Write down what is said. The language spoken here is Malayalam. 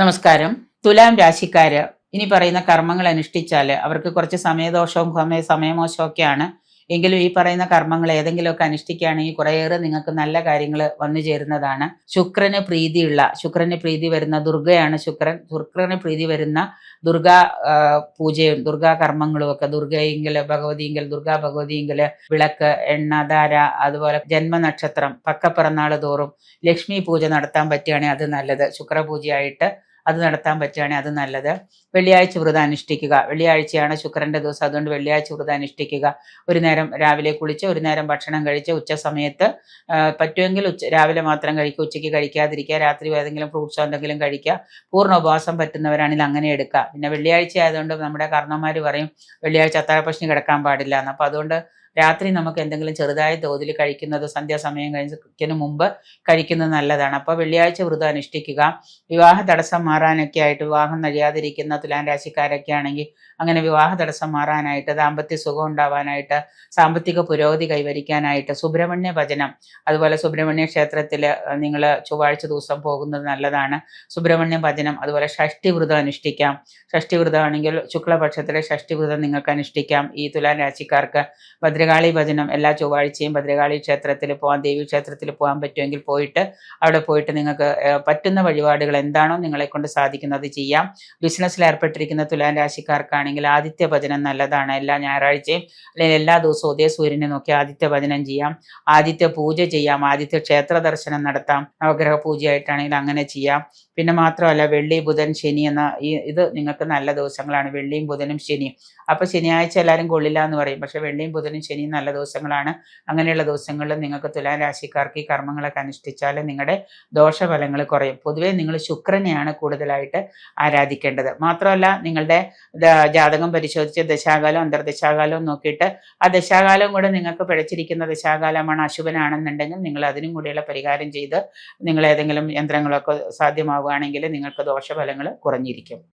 നമസ്കാരം. തുലാം രാശിക്കാര് ഇനി പറയുന്ന കർമ്മങ്ങൾ അനുഷ്ഠിച്ചാൽ അവർക്ക് കുറച്ച് സമയദോഷവും സമയമോശവും ഒക്കെയാണ്. എങ്കിലും ഈ പറയുന്ന കർമ്മങ്ങൾ ഏതെങ്കിലുമൊക്കെ അനുഷ്ഠിക്കുകയാണെങ്കിൽ കുറേയേറെ നിങ്ങൾക്ക് നല്ല കാര്യങ്ങൾ വന്നു ചേരുന്നതാണ്. ശുക്രന് പ്രീതി വരുന്ന ദുർഗയാണ് ശുക്രന് പ്രീതി വരുന്ന ദുർഗാ പൂജയും ദുർഗാ കർമ്മങ്ങളും ഒക്കെ ദുർഗാ ഭഗവതിയെങ്കിൽ വിളക്ക്, എണ്ണ, ധാര, അതുപോലെ ജന്മനക്ഷത്രം, പക്കപ്പിറന്നാൾ തോറും ലക്ഷ്മി പൂജ നടത്താൻ പറ്റുകയാണെങ്കിൽ അത് നല്ലത്. ശുക്രപൂജയായിട്ട് അത് നടത്താൻ പറ്റുകയാണെങ്കിൽ അത് നല്ലത്. വെള്ളിയാഴ്ച വ്രതം അനുഷ്ഠിക്കുക. വെള്ളിയാഴ്ചയാണ് ശുക്രന്റെ ദിവസം, അതുകൊണ്ട് വെള്ളിയാഴ്ച വ്രതം അനുഷ്ഠിക്കുക. ഒരു നേരം രാവിലെ കുളിച്ച് ഒരു നേരം ഭക്ഷണം കഴിച്ച് ഉച്ച സമയത്ത് പറ്റുമെങ്കിൽ രാവിലെ മാത്രം കഴിക്കുക, ഉച്ചയ്ക്ക് കഴിക്കാതിരിക്കുക. രാത്രി ഏതെങ്കിലും ഫ്രൂട്ട്സോ എന്തെങ്കിലും കഴിക്കുക. പൂർണ്ണ ഉപവാസം പറ്റുന്നവരാണെങ്കിൽ അങ്ങനെ എടുക്കുക. പിന്നെ വെള്ളിയാഴ്ച ആയതുകൊണ്ട് നമ്മുടെ കർണന്മാർ പറയും വെള്ളിയാഴ്ച അത്താഴപ്പട്ടിണി കിടക്കാൻ പാടില്ല എന്ന്. അപ്പോൾ അതുകൊണ്ട് രാത്രി നമുക്ക് എന്തെങ്കിലും ചെറുതായ തോതിൽ കഴിക്കുന്നത് സന്ധ്യാസമയം കഴിഞ്ഞതിന് മുമ്പ് കഴിക്കുന്നത് നല്ലതാണ്. അപ്പോൾ വെള്ളിയാഴ്ച വ്രതം അനുഷ്ഠിക്കുക. വിവാഹ തടസ്സം മാറാനൊക്കെ ആയിട്ട്, വിവാഹം കഴിയാതിരിക്കുന്ന തുലാം രാശിക്കാരൊക്കെ ആണെങ്കിൽ അങ്ങനെ വിവാഹ തടസ്സം മാറാനായിട്ട്, ദാമ്പത്യ സുഖം ഉണ്ടാവാനായിട്ട്, സാമ്പത്തിക പുരോഗതി കൈവരിക്കാനായിട്ട് സുബ്രഹ്മണ്യ ഭജനം, അതുപോലെ സുബ്രഹ്മണ്യ ക്ഷേത്രത്തിൽ നിങ്ങൾ ചൊവ്വാഴ്ച ദിവസം പോകുന്നത് നല്ലതാണ്. സുബ്രഹ്മണ്യ ഭജനം, അതുപോലെ ഷഷ്ഠി വ്രതം അനുഷ്ഠിക്കാം. ഷഷ്ഠി വ്രതമാണെങ്കിൽ ശുക്ലപക്ഷത്തിലെ ഷഷ്ഠി വ്രതം നിങ്ങൾക്ക് അനുഷ്ഠിക്കാം. ഈ തുലാം രാശിക്കാർക്ക് ഭദ്രകാളി ഭജനം എല്ലാ ചൊവ്വാഴ്ചയും ഭദ്രകാളി ക്ഷേത്രത്തിൽ പോകാൻ, ദേവി ക്ഷേത്രത്തിൽ പോകാൻ പറ്റുമെങ്കിൽ അവിടെ പോയിട്ട് നിങ്ങൾക്ക് പറ്റുന്ന വഴിപാടുകൾ എന്താണോ നിങ്ങളെ കൊണ്ട് സാധിക്കുന്നത് ചെയ്യാം. ബിസിനസ്സിൽ ഏർപ്പെട്ടിരിക്കുന്ന തുലാം രാശിക്കാർക്കാണെങ്കിൽ ആദിത്യ ഭജനം നല്ലതാണ്. എല്ലാ ഞായറാഴ്ചയും അല്ലെങ്കിൽ എല്ലാ ദിവസവും ഉദയസൂര്യനെ നോക്കി ആദിത്യ ഭജനം ചെയ്യാം. ആദിത്യ പൂജ ചെയ്യാം. ആദിത്യ ക്ഷേത്ര ദർശനം നടത്താം. നവഗ്രഹ പൂജയായിട്ടാണെങ്കിൽ അങ്ങനെ ചെയ്യാം. പിന്നെ മാത്രമല്ല വെള്ളി, ബുധൻ, ശനി ഇത് നിങ്ങൾക്ക് നല്ല ദിവസങ്ങളാണ്. വെള്ളിയും ബുധനും ശനിയും. അപ്പോൾ ശനിയാഴ്ച എല്ലാവരും കൊള്ളില്ല എന്ന് പറയും, പക്ഷെ വെള്ളിയും ബുധനും ശനിയും നല്ല ദിവസങ്ങളാണ്. അങ്ങനെയുള്ള ദിവസങ്ങളിൽ നിങ്ങൾക്ക് തുലാം രാശിക്കാർക്ക് ഈ കർമ്മങ്ങളൊക്കെ അനുഷ്ഠിച്ചാൽ നിങ്ങളുടെ ദോഷഫലങ്ങൾ കുറയും. പൊതുവേ നിങ്ങൾ ശുക്രനെയാണ് കൂടുതലായിട്ട് ആരാധിക്കേണ്ടത്. മാത്രമല്ല നിങ്ങളുടെ ജാതകം പരിശോധിച്ച് ദശാകാലം അന്തർദശാകാലവും നോക്കിയിട്ട് ആ ദശാകാലം കൂടെ നിങ്ങൾക്ക് പിഴച്ചിരിക്കുന്ന ദശാകാലമാണ്, അശുഭനാണെന്നുണ്ടെങ്കിൽ നിങ്ങൾ അതിനും കൂടിയുള്ള പരിഹാരം ചെയ്ത് നിങ്ങൾ ഏതെങ്കിലും യന്ത്രങ്ങളൊക്കെ സാധ്യമാവുകയാണെങ്കിൽ നിങ്ങൾക്ക് ദോഷഫലങ്ങൾ കുറഞ്ഞിരിക്കും.